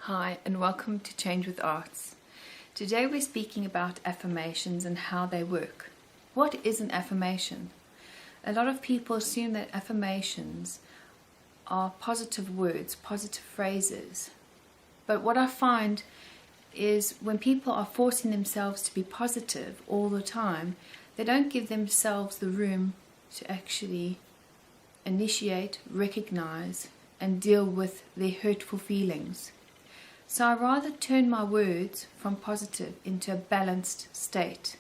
Hi and welcome to Change with Arts. Today we're speaking about affirmations and how they work. What is an affirmation? A lot of people assume that affirmations are positive words, positive phrases. But what I find is when people are forcing themselves to be positive all the time, they don't give themselves the room to actually initiate, recognize, and deal with their hurtful feelings. So I rather turn my words from positive into a balanced state.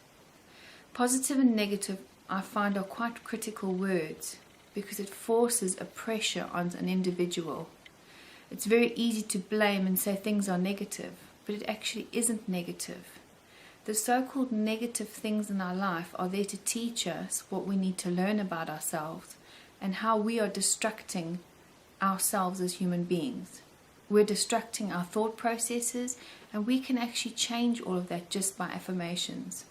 Positive and negative I find are quite critical words because it forces a pressure on an individual. It's very easy to blame and say things are negative, but it actually isn't negative. The so-called negative things in our life are there to teach us what we need to learn about ourselves and how we are destructing ourselves as human beings. We're destructing our thought processes, and we can actually change all of that just by affirmations.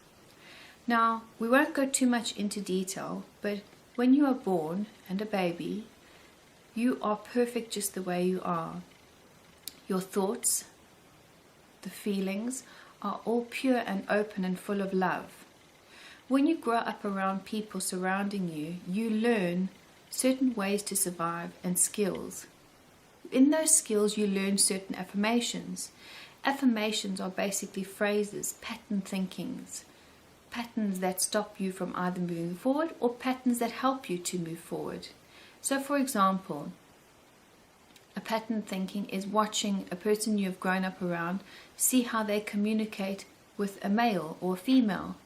Now, we won't go too much into detail, but when you are born and a baby, you are perfect just the way you are. Your thoughts, the feelings, are all pure and open and full of love. When you grow up around people surrounding you, you learn certain ways to survive and skills. In those skills, you learn certain affirmations. Affirmations are basically phrases, pattern thinkings, patterns that stop you from either moving forward or patterns that help you to move forward. So, for example, a pattern thinking is watching a person you have grown up around, see how they communicate with a male or a female,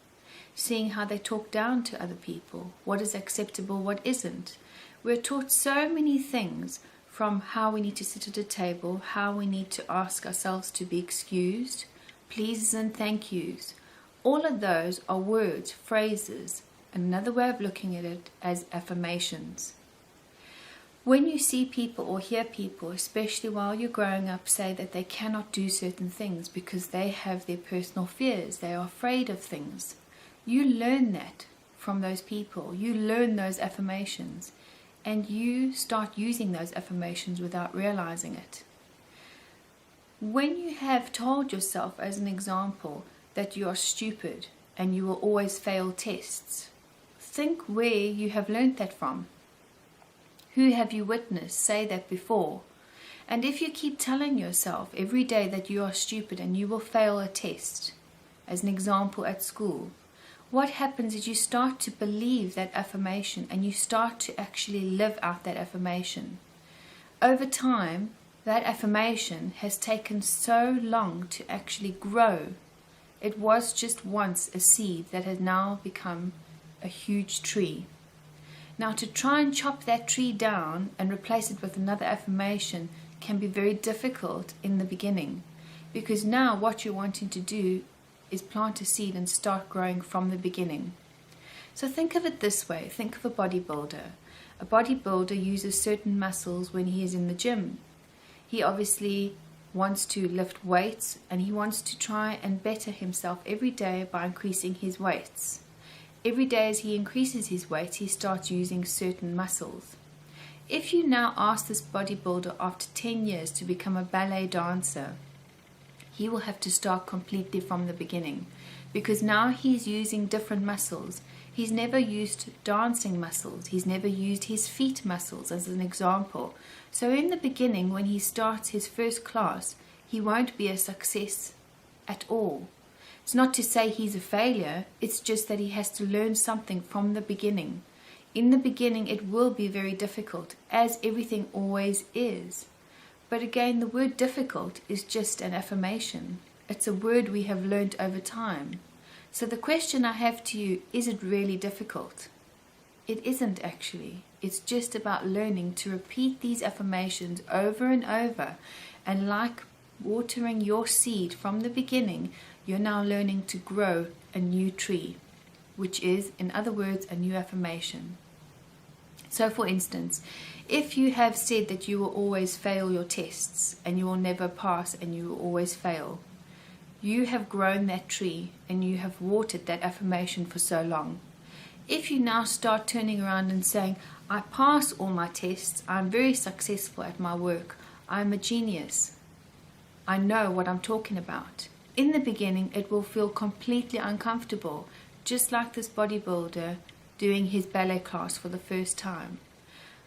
seeing how they talk down to other people, what is acceptable, what isn't. We're taught so many things, from how we need to sit at a table, how we need to ask ourselves to be excused, pleases and thank yous. All of those are words, phrases, and another way of looking at it as affirmations. When you see people or hear people, especially while you're growing up, say that they cannot do certain things because they have their personal fears, they are afraid of things, you learn that from those people. You learn those affirmations. And you start using those affirmations without realizing it. When you have told yourself, as an example, that you are stupid and you will always fail tests, think where you have learnt that from. Who have you witnessed say that before? And if you keep telling yourself every day that you are stupid and you will fail a test, as an example at school, what happens is you start to believe that affirmation and you start to actually live out that affirmation. Over time, that affirmation has taken so long to actually grow. It was just once a seed that has now become a huge tree. Now, to try and chop that tree down and replace it with another affirmation can be very difficult in the beginning, because now what you're wanting to do is plant a seed and start growing from the beginning. So think of it this way. Think of a bodybuilder. A bodybuilder uses certain muscles when he is in the gym. He obviously wants to lift weights and he wants to try and better himself every day by increasing his weights. Every day as he increases his weights, he starts using certain muscles. If you now ask this bodybuilder after 10 years to become a ballet dancer, he will have to start completely from the beginning, because now he's using different muscles. He's never used dancing muscles. He's never used his feet muscles as an example. So in the beginning, when he starts his first class, he won't be a success at all. It's not to say he's a failure. It's just that he has to learn something from the beginning. In the beginning, it will be very difficult, as everything always is. But again, the word difficult is just an affirmation. It's a word we have learnt over time. So the question I have to you, is it really difficult? It isn't actually. It's just about learning to repeat these affirmations over and over. And like watering your seed from the beginning, you're now learning to grow a new tree, which is, in other words, a new affirmation. So for instance, if you have said that you will always fail your tests and you will never pass and you will always fail, you have grown that tree and you have watered that affirmation for so long. If you now start turning around and saying, I pass all my tests, I'm very successful at my work, I'm a genius, I know what I'm talking about. In the beginning, it will feel completely uncomfortable, just like this bodybuilder doing his ballet class for the first time.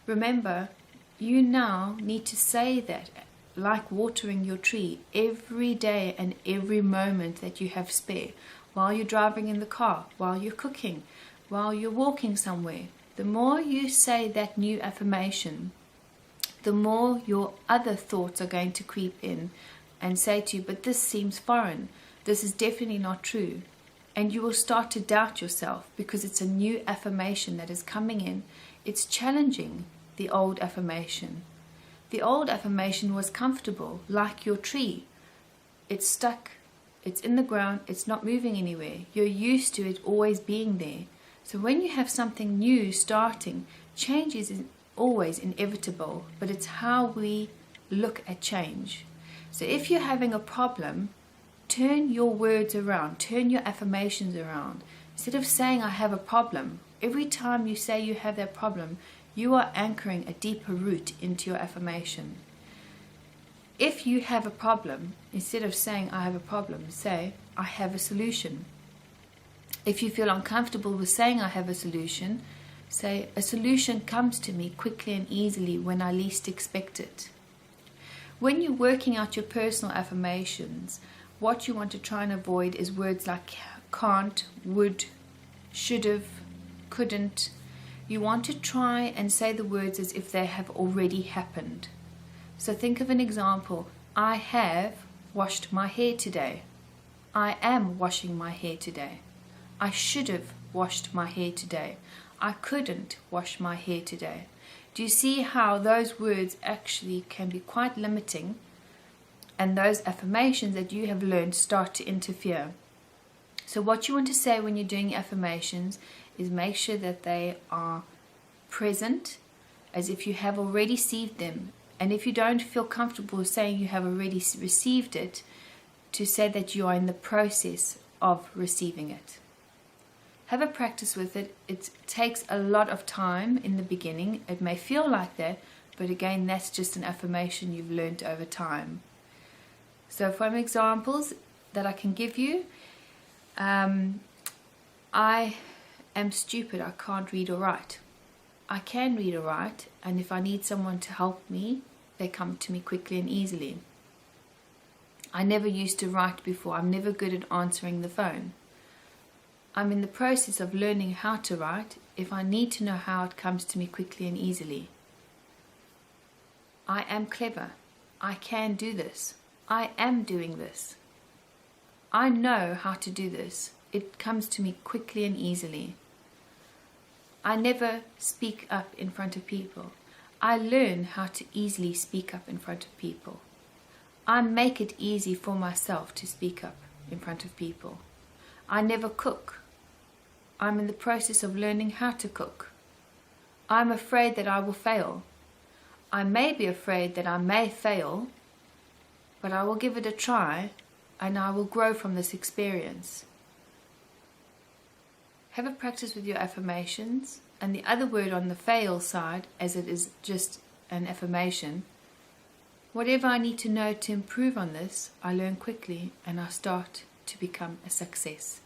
Remember, you now need to say that, like watering your tree, every day and every moment that you have spare, while you're driving in the car, while you're cooking, while you're walking somewhere. The more you say that new affirmation, the more your other thoughts are going to creep in and say to you, but this seems foreign, this is definitely not true. And you will start to doubt yourself because it's a new affirmation that is coming in. It's challenging the old affirmation. The old affirmation was comfortable, like your tree. It's stuck, it's in the ground, it's not moving anywhere. You're used to it always being there. So when you have something new starting, change is always inevitable, but it's how we look at change. So if you're having a problem, turn your words around, turn your affirmations around. Instead of saying I have a problem, every time you say you have that problem, you are anchoring a deeper root into your affirmation. If you have a problem, instead of saying I have a problem, say I have a solution. If you feel uncomfortable with saying I have a solution, say a solution comes to me quickly and easily when I least expect it. When you're working out your personal affirmations, what you want to try and avoid is words like can't, would, should've, couldn't. You want to try and say the words as if they have already happened. So think of an example. I have washed my hair today. I am washing my hair today. I should have washed my hair today. I couldn't wash my hair today. Do you see how those words actually can be quite limiting, and those affirmations that you have learned start to interfere? So what you want to say when you're doing affirmations is make sure that they are present, as if you have already received them. And if you don't feel comfortable saying you have already received it, to say that you are in the process of receiving it. Have a practice with it. It takes a lot of time in the beginning. It may feel like that, but again, that's just an affirmation you've learned over time. So from examples that I can give you, I am stupid, I can't read or write. I can read or write, and if I need someone to help me, they come to me quickly and easily. I never used to write before. I'm never good at answering the phone. I'm in the process of learning how to write. If I need to know how, it comes to me quickly and easily. I am clever. I can do this. I am doing this. I know how to do this. It comes to me quickly and easily. I never speak up in front of people. I learn how to easily speak up in front of people. I make it easy for myself to speak up in front of people. I never cook. I'm in the process of learning how to cook. I'm afraid that I will fail. I may be afraid that I may fail, but I will give it a try and I will grow from this experience. Have a practice with your affirmations, and the other word on the fail side, as it is just an affirmation, whatever I need to know to improve on this, I learn quickly and I start to become a success.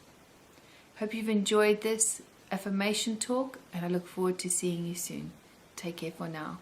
Hope you've enjoyed this affirmation talk, and I look forward to seeing you soon. Take care for now.